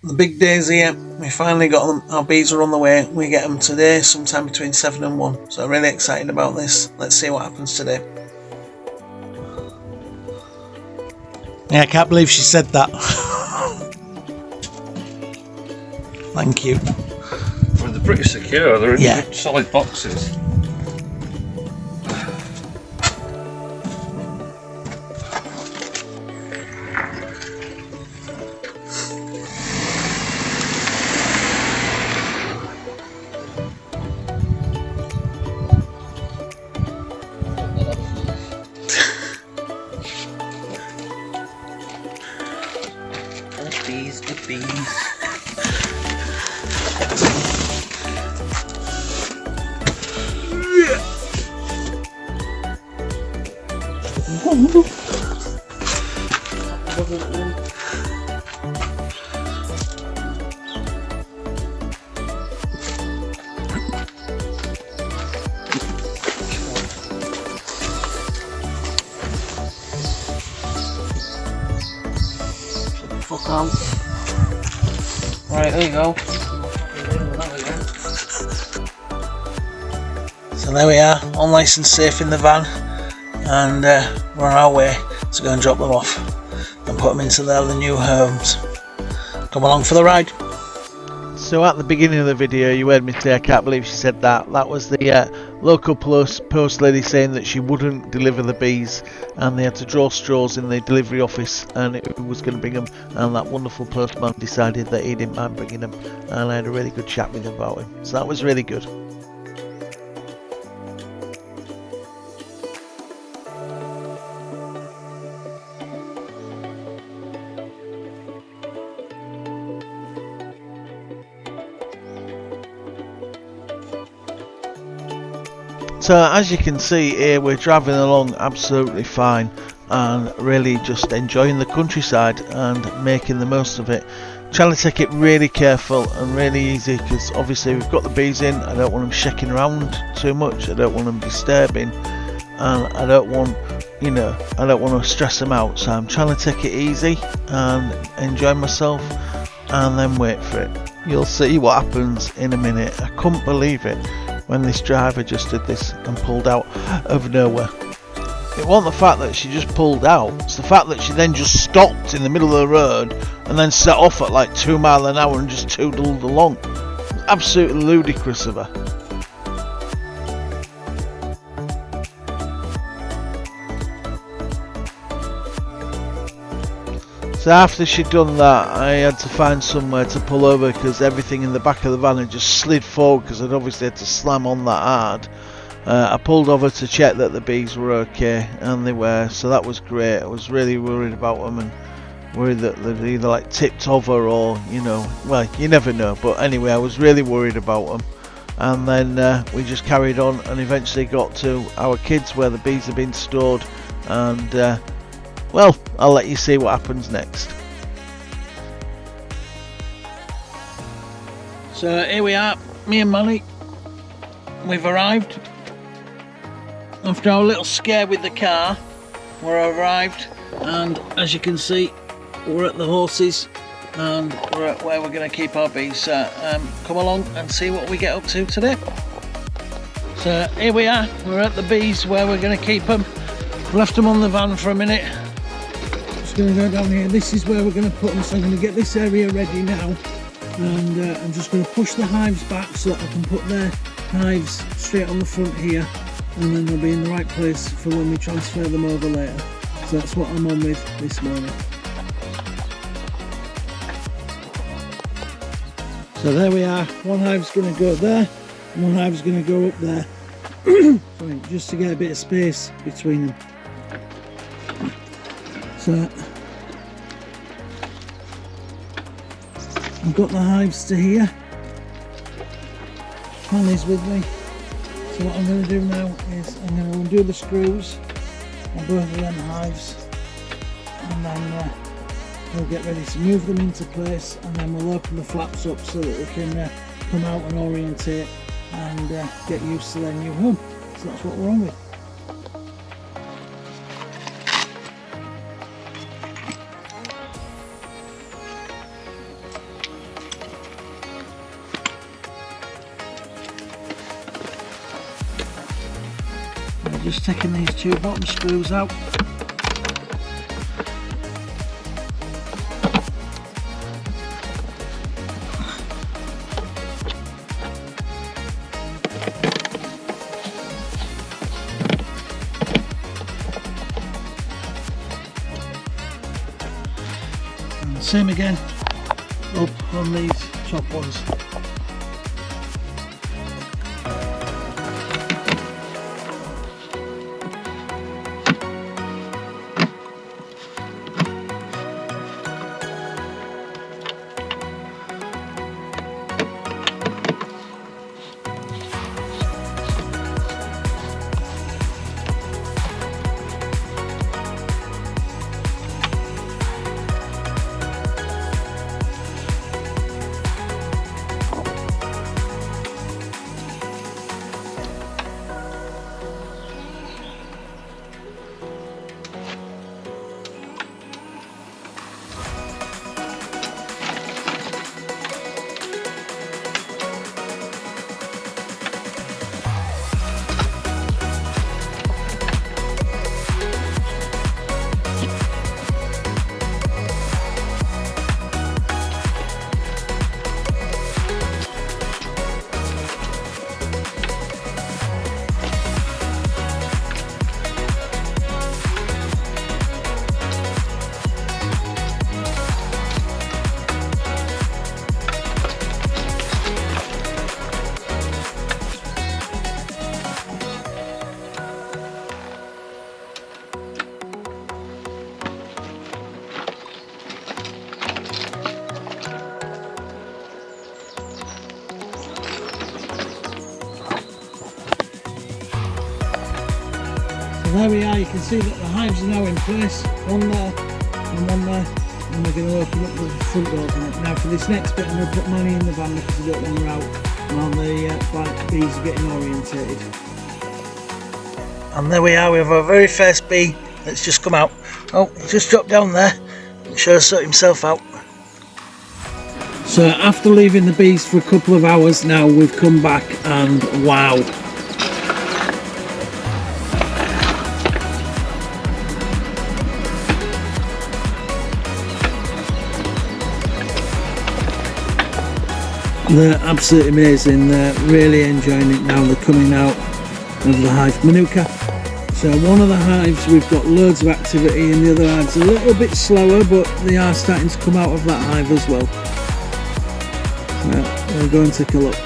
the big day's here. We finally got them. Our bees are on the way. We get them today, sometime between 7 and 1. So really excited about this. Let's see what happens today. Yeah, I can't believe she said that. Thank you. Well, they're pretty secure. They're in solid boxes. The bees. Fuck on. Right, there you go. So there we are, all nice and safe in the van, and we're on our way to go and drop them off and put them into their new homes. Come along for the ride. So at the beginning of the video you heard me say I can't believe she said that. That was the local post lady saying that she wouldn't deliver the bees, and they had to draw straws in the delivery office and it was going to bring them, and that wonderful postman decided that he didn't mind bringing them, and I had a really good chat with him about him, so that was really good. So as you can see here, we're driving along absolutely fine and really just enjoying the countryside and making the most of it. Trying to take it really careful and really easy, because obviously we've got the bees in. I don't want them shaking around too much, I don't want them disturbing, and I don't want, I don't want to stress them out. So I'm trying to take it easy and enjoy myself and then wait for it. You'll see what happens in a minute. I couldn't believe it when this driver just did this and pulled out of nowhere. It wasn't the fact that she just pulled out, it's the fact that she then just stopped in the middle of the road and then set off at like 2 miles an hour and just toodled along. Absolutely ludicrous of her. So after she'd done that, I had to find somewhere to pull over because everything in the back of the van had just slid forward because I'd obviously had to slam on that hard. I pulled over to check that the bees were okay, and they were, so that was great. I was really worried about them and worried that they'd either like tipped over or, well, you never know. But anyway, I was really worried about them. And then we just carried on and eventually got to our kids where the bees have been stored, and well, I'll let you see what happens next. So here we are, me and Manny. We've arrived. After our little scare with the car, we're arrived, and as you can see, we're at the horses and we're at where we're going to keep our bees. So come along and see what we get up to today. So here we are, we're at the bees where we're going to keep them. Left them on the van for a minute. Just going to go down here. This is where we're going to put them, so I'm going to get this area ready now, and I'm just going to push the hives back so that I can put their hives straight on the front here, and then they'll be in the right place for when we transfer them over later. So that's what I'm on with this morning. So there we are, one hive's going to go there and one hive's going to go up there. Sorry, just to get a bit of space between them. So I've got the hives to here. Manny's with me. So what I'm going to do now is I'm going to undo the screws on both of them hives, and then we'll get ready to move them into place, and then we'll open the flaps up so that they can come out and orientate and get used to their new home. So that's what we're on with. just taking these two bottom screws out. And same again up on these top ones. There we are, you can see that the hives are now in place, one there and one there, and we're going to open up the front doors on it. Now for this next bit I'm going to put Manny in the van because I don't want her out, while the bees are getting orientated. And there we are, we have our very first bee that's just come out. Oh, he's just dropped down there and sure sort himself out. So after leaving the bees for a couple of hours now, we've come back and wow. They're absolutely amazing, they're really enjoying it now, they're coming out of the hive Manuka. So one of the hives we've got loads of activity and the other hive's a little bit slower, but they are starting to come out of that hive as well. So we'll go and take a look.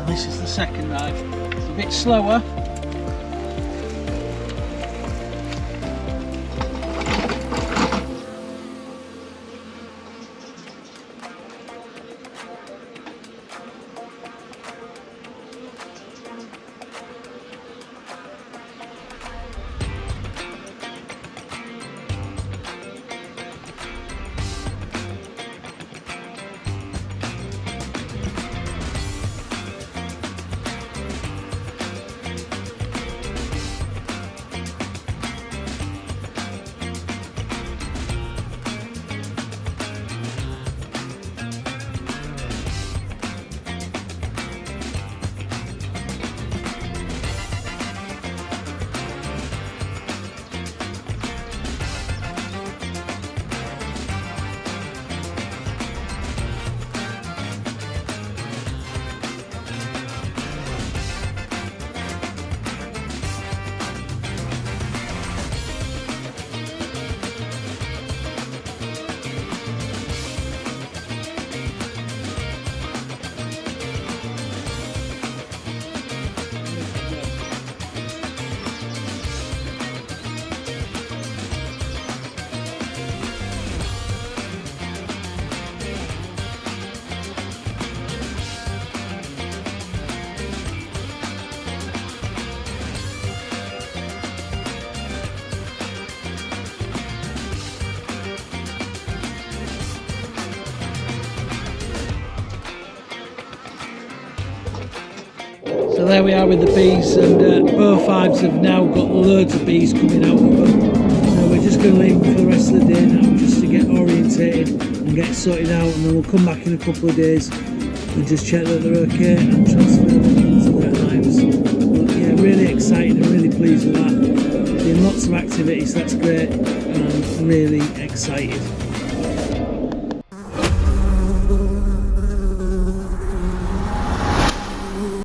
and this is the second hive. It's a bit slower. So there we are with the bees, and both hives have now got loads of bees coming out of them. So we're just going to leave them for the rest of the day now, just to get orientated and get sorted out, and then we'll come back in a couple of days and just check that they're okay and transfer them into their hives. But yeah, really excited and really pleased with that. Doing lots of activities, that's great, and I'm really excited.